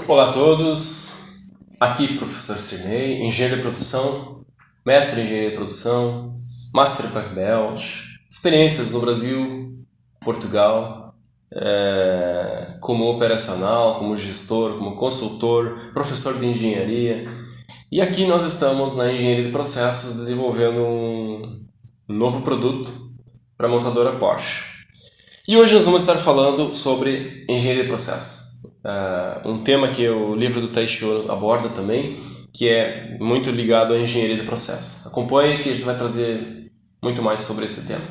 Olá a todos, aqui professor Cirnei, engenheiro de produção, mestre em engenharia de produção, master Black Belt, experiências no Brasil, Portugal, como operacional, como gestor, como consultor, professor de engenharia. E aqui nós estamos na engenharia de processos desenvolvendo um novo produto para a montadora Porsche. E hoje nós vamos estar falando sobre engenharia de processos. Um tema que o livro do Taishi aborda também, que é muito ligado à engenharia de processos. Acompanhe que a gente vai trazer muito mais sobre esse tema.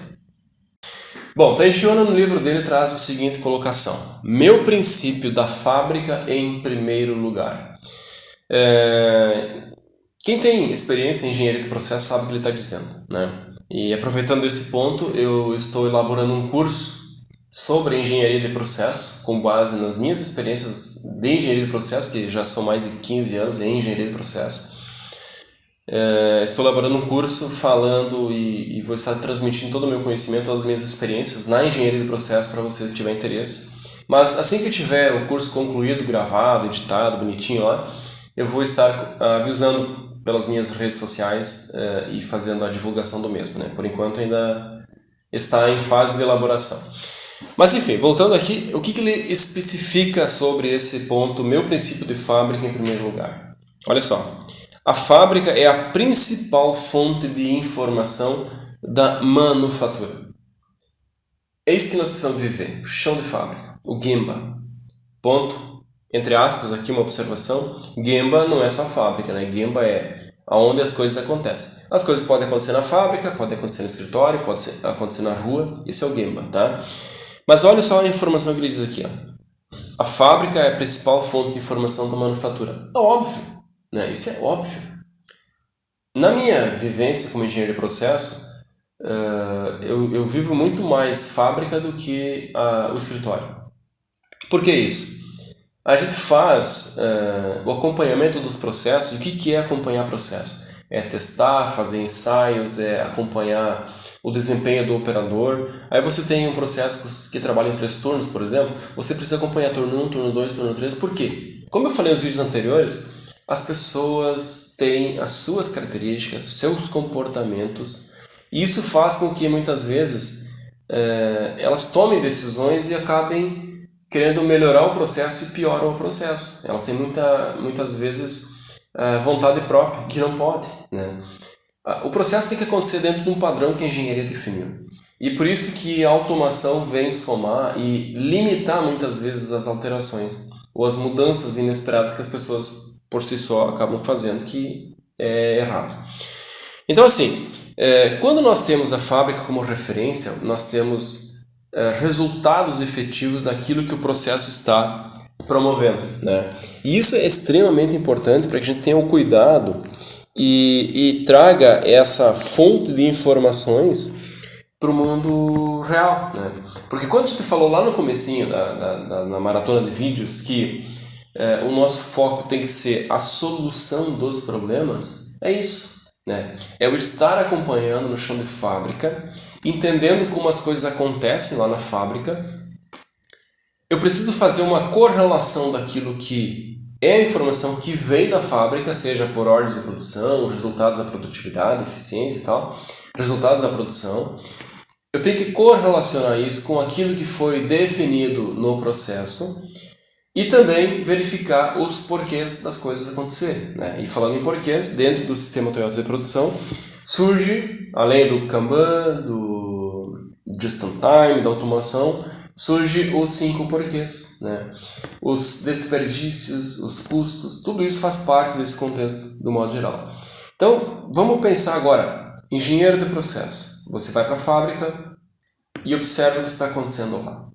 Bom, Taishi no livro dele traz a seguinte colocação: meu princípio da fábrica em primeiro lugar. Quem tem experiência em engenharia de processos sabe o que ele está dizendo, né? E aproveitando esse ponto, eu estou elaborando um curso sobre engenharia de processo, com base nas minhas experiências de engenharia de processo, que já são mais de 15 anos em engenharia de processo. Estou elaborando um curso falando e vou estar transmitindo todo o meu conhecimento, todas as minhas experiências na engenharia de processo para você que tiver interesse. Mas assim que eu tiver o curso concluído, gravado, editado, bonitinho lá, eu vou estar avisando pelas minhas redes sociais e fazendo a divulgação do mesmo, né? Por enquanto ainda está em fase de elaboração. Mas enfim, voltando aqui, o que ele especifica sobre esse ponto, meu princípio de fábrica em primeiro lugar? Olha só, a fábrica é a principal fonte de informação da manufatura. É isso que nós precisamos viver, o chão de fábrica, o Gemba. Ponto, entre aspas, aqui uma observação, Gemba não é só fábrica, né? Gemba é onde as coisas acontecem. As coisas podem acontecer na fábrica, podem acontecer no escritório, pode acontecer na rua, esse é o Gemba, tá? Mas olha só a informação que ele diz aqui, ó. A fábrica é a principal fonte de informação da manufatura. É óbvio, né? Isso é óbvio. Na minha vivência como engenheiro de processo, eu vivo muito mais fábrica do que o escritório. Por que isso? A gente faz o acompanhamento dos processos. O que é acompanhar processo? É testar, fazer ensaios, é acompanhar o desempenho do operador. Aí você tem um processo que trabalha em 3 turnos, por exemplo, você precisa acompanhar turno 1, turno 2, turno 3. Por quê? Como eu falei nos vídeos anteriores, as pessoas têm as suas características, seus comportamentos, e isso faz com que muitas vezes elas tomem decisões e acabem querendo melhorar o processo e pioram o processo. Elas têm muitas vezes vontade própria, que não pode, né? O processo tem que acontecer dentro de um padrão que a engenharia definiu. E por isso que a automação vem somar e limitar muitas vezes as alterações ou as mudanças inesperadas que as pessoas por si só acabam fazendo, que é errado. Então assim, quando nós temos a fábrica como referência, nós temos resultados efetivos daquilo que o processo está promovendo, né? E isso é extremamente importante para que a gente tenha o cuidado e traga essa fonte de informações para o mundo real, né? Porque quando a gente falou lá no comecinho na maratona de vídeos que o nosso foco tem que ser a solução dos problemas, é isso, né? É o estar acompanhando no chão de fábrica, entendendo como as coisas acontecem lá na fábrica. Eu preciso fazer uma correlação daquilo que é a informação que vem da fábrica, seja por ordens de produção, resultados da produtividade, eficiência e tal, resultados da produção. Eu tenho que correlacionar isso com aquilo que foi definido no processo e também verificar os porquês das coisas acontecerem, né? E falando em porquês, dentro do sistema Toyota de produção, surge, além do Kanban, do Just-in-Time, da automação, surge os 5 porquês, né? Os desperdícios, os custos, tudo isso faz parte desse contexto do modo geral. Então, vamos pensar agora, engenheiro de processo. Você vai para a fábrica e observa o que está acontecendo lá.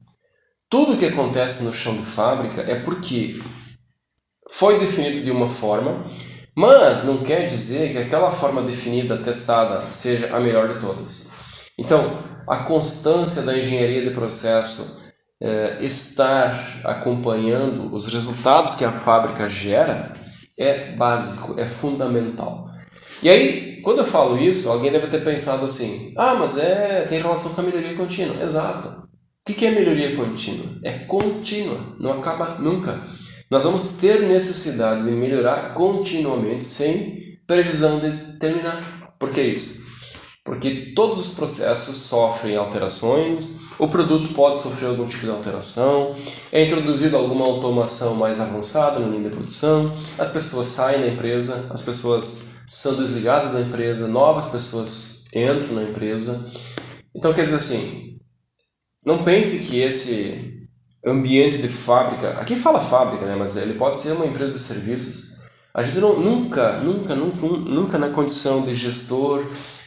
Tudo o que acontece no chão de fábrica é porque foi definido de uma forma, mas não quer dizer que aquela forma definida, testada, seja a melhor de todas. Então, a constância da engenharia de processo, estar acompanhando os resultados que a fábrica gera, é básico, é fundamental. E aí, quando eu falo isso, alguém deve ter pensado assim: ah, mas tem relação com a melhoria contínua. Exato. O que é melhoria contínua? É contínua, não acaba nunca. nós vamos ter necessidade de melhorar continuamente sem previsão de terminar. Por que isso? Porque todos os processos sofrem alterações, o produto pode sofrer algum tipo de alteração, é introduzida alguma automação mais avançada na linha de produção, as pessoas saem da empresa, as pessoas são desligadas da empresa, novas pessoas entram na empresa. Então, quer dizer assim, não pense que esse ambiente de fábrica, aqui fala fábrica, né, mas ele pode ser uma empresa de serviços. A gente nunca na condição de gestor,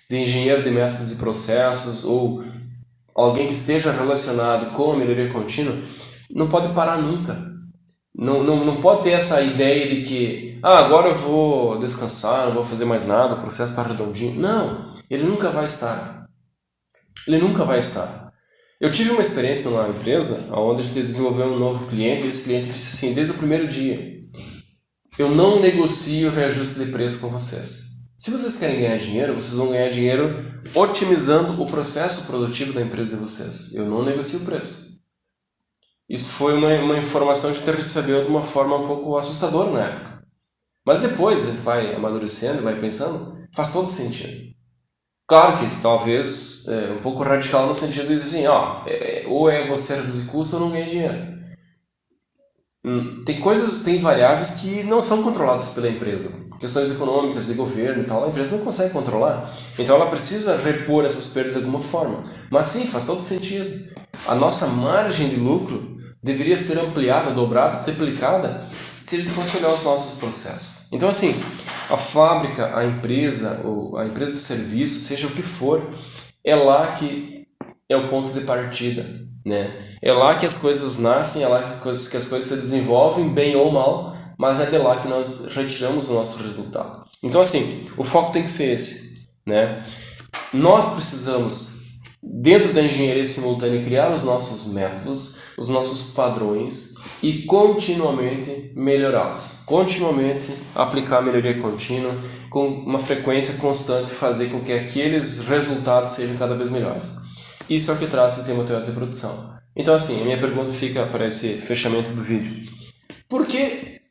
de engenheiro de métodos e processos, ou alguém que esteja relacionado com a melhoria contínua, não pode parar nunca. Não pode ter essa ideia de que agora eu vou descansar, não vou fazer mais nada, o processo está redondinho. Não, ele nunca vai estar. Ele nunca vai estar. Eu tive uma experiência numa empresa onde a gente desenvolveu um novo cliente e esse cliente disse assim, desde o primeiro dia, eu não negocio reajuste de preço com vocês. Se vocês querem ganhar dinheiro, vocês vão ganhar dinheiro otimizando o processo produtivo da empresa de vocês. Eu não negocio o preço. Isso foi uma informação que a gente recebeu de uma forma um pouco assustadora na época. Mas depois a gente vai amadurecendo, vai pensando, faz todo sentido. Claro que talvez um pouco radical no sentido de dizer assim, ou é você reduzir custo ou não ganha dinheiro. Tem variáveis que não são controladas pela empresa. Questões econômicas, de governo e tal, a empresa não consegue controlar. Então ela precisa repor essas perdas de alguma forma. Mas sim, faz todo sentido. A nossa margem de lucro deveria ser ampliada, dobrada, triplicada, se a gente fosse olhar os nossos processos. Então assim, a fábrica, a empresa de serviço, seja o que for, é lá que é o ponto de partida, né? É lá que as coisas nascem, é lá que as coisas se desenvolvem, bem ou mal, mas é de lá que nós retiramos o nosso resultado. Então assim, o foco tem que ser esse, né? Nós precisamos, dentro da engenharia simultânea, criar os nossos métodos, os nossos padrões e continuamente melhorá-los. Continuamente aplicar a melhoria contínua com uma frequência constante, fazer com que aqueles resultados sejam cada vez melhores. Isso é o que traz o sistema Toyota de produção. Então assim, a minha pergunta fica para esse fechamento do vídeo. Por que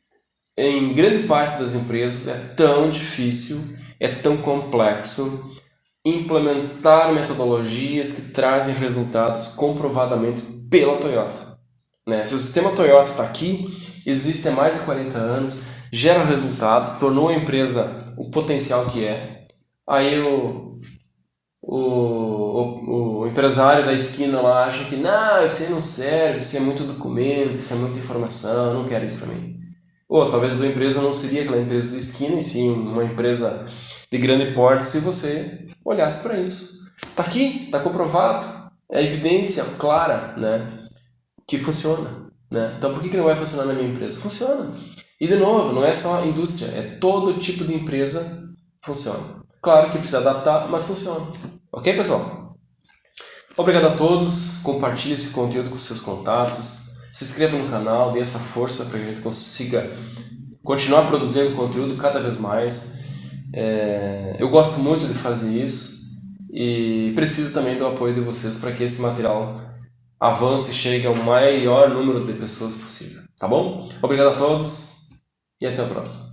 em grande parte das empresas é tão difícil, é tão complexo implementar metodologias que trazem resultados comprovadamente pela Toyota, né? Se o sistema Toyota está aqui, existe há mais de 40 anos, gera resultados, tornou a empresa o potencial que é, aí o empresário da esquina lá acha que não, isso aí não serve, isso é muito documento, isso é muita informação, eu não quero isso para mim. Ou talvez a tua empresa não seria aquela empresa da esquina, e sim uma empresa de grande porte se você olhasse para isso. Está aqui, está comprovado, é evidência clara, né, que funciona, né? Então por que não vai funcionar na minha empresa? Funciona. E de novo, não é só a indústria, é todo tipo de empresa funciona. Claro que precisa adaptar, mas funciona. Ok, pessoal? Obrigado a todos, compartilhe esse conteúdo com seus contatos, se inscreva no canal, dê essa força para que a gente consiga continuar produzindo conteúdo cada vez mais. Eu gosto muito de fazer isso e preciso também do apoio de vocês para que esse material avance e chegue ao maior número de pessoas possível. Tá bom? Obrigado a todos e até a próxima.